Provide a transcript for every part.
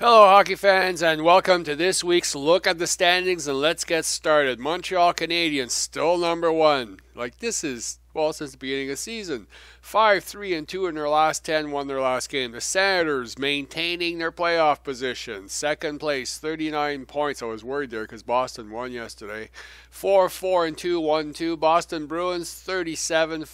Hello, hockey fans, and welcome to this week's look at the standings. And let's get started. Montreal Canadiens still number one. This is, since the beginning of the season. 5-3-2 in their last 10, won their last game. The Senators maintaining their playoff position. Second place, 39 points. I was worried there because Boston won yesterday. 4-4-2, 1-2. Boston Bruins, 37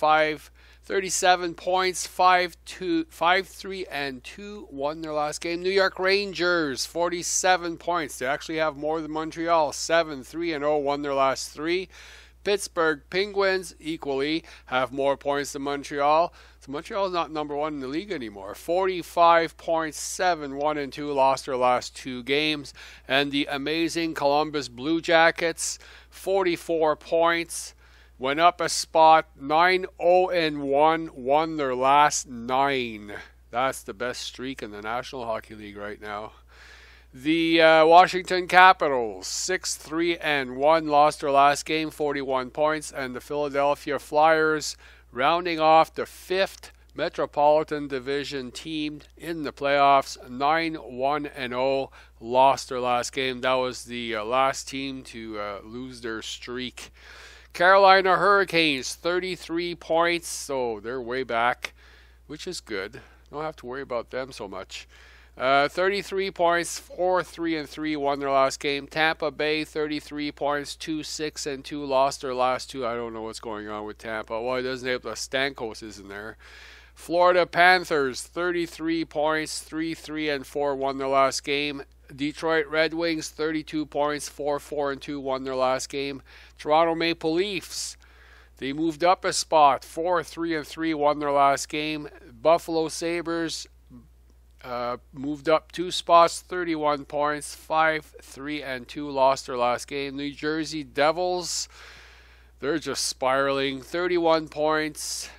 points, 5-3-2, won their last game. New York Rangers, 47 points. They actually have more than Montreal, 7-3-0, won their last three. Pittsburgh Penguins equally have more points than Montreal. So Montreal is not number one in the league anymore. 45 points, 7-1-2, lost their last two games. And the amazing Columbus Blue Jackets, 44 points. Went up a spot, 9-0-1, won their last 9. That's the best streak in the National Hockey League right now. The Washington Capitals, 6-3-1, lost their last game, 41 points. And the Philadelphia Flyers, rounding off the fifth Metropolitan Division team in the playoffs, 9-1-0, lost their last game. That was the last team to lose their streak. Carolina Hurricanes, 33 points, so they're way back, which is good. Don't have to worry about them so much. 33 points, 4-3-3, won their last game. Tampa Bay, 33 points, 2-6-2, lost their last two. I don't know what's going on with Tampa. Well, it doesn't have Stamkos isn't there. Florida Panthers, 33 points, 3-3-4, won their last game. Detroit Red Wings, 32 points, 4-4-2, won their last game. Toronto Maple Leafs, they moved up a spot, 4-3-3, won their last game. Buffalo Sabres moved up two spots, 31 points, 5-3-2, lost their last game. New Jersey Devils, they're just spiraling, 31 points,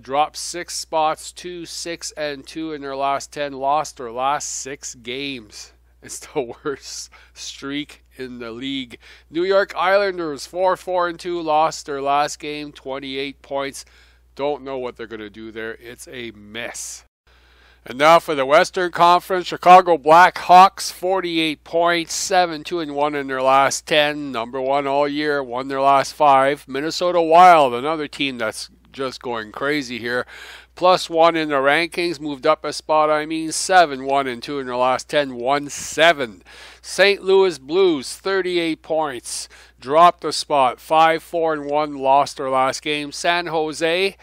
dropped 6 spots, 2-6-2 in their last 10, lost their last 6 games. It's the worst streak in the league. New York Islanders, 4-4-2, lost their last game, 28 points. Don't know what they're going to do there. It's a mess. And now for the Western Conference, Chicago Blackhawks, 48 points, 7-2-1 in their last 10, number one all year, won their last 5. Minnesota Wild, another team that's just going crazy here. +1 in the rankings, moved up a spot, 7-1-2 in their last 10, 1-7. St. Louis Blues, 38 points, dropped a spot, 5-4-1, lost their last game. San Jose,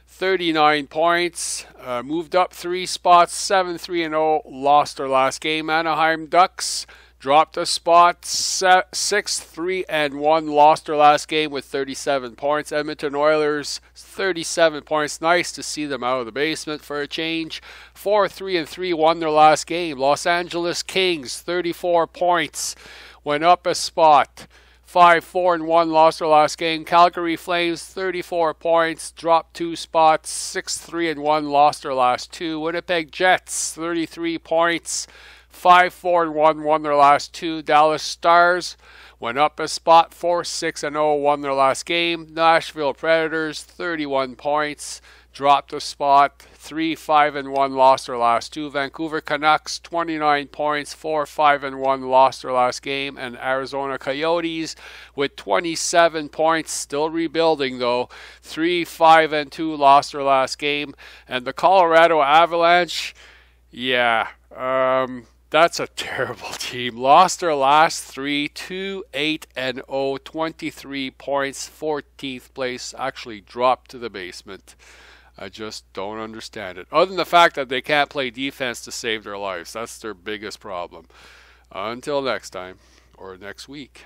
39 points, moved up 3 spots, 7-3-0, lost their last game. Anaheim Ducks, dropped a spot, 6-3-1, lost their last game with 37 points. Edmonton Oilers, 37 points. Nice to see them out of the basement for a change. 4-3-3, won their last game. Los Angeles Kings, 34 points, went up a spot. 5-4-1, lost their last game. Calgary Flames, 34 points, dropped 2 spots. 6-3-1, lost their last 2. Winnipeg Jets, 33 points. 5-4-1, won their last 2. Dallas Stars went up a spot, 4-6-0, won their last game. Nashville Predators, 31 points, dropped a spot, 3-5-1, lost their last 2. Vancouver Canucks, 29 points, 4-5-1, lost their last game. And Arizona Coyotes with 27 points, still rebuilding though, 3-5-2, lost their last game. And the Colorado Avalanche, that's a terrible team. Lost their last 3, 2-8-0, 23 points, 14th place. Actually dropped to the basement. I just don't understand it. Other than the fact that they can't play defense to save their lives. That's their biggest problem. Until next time, or next week.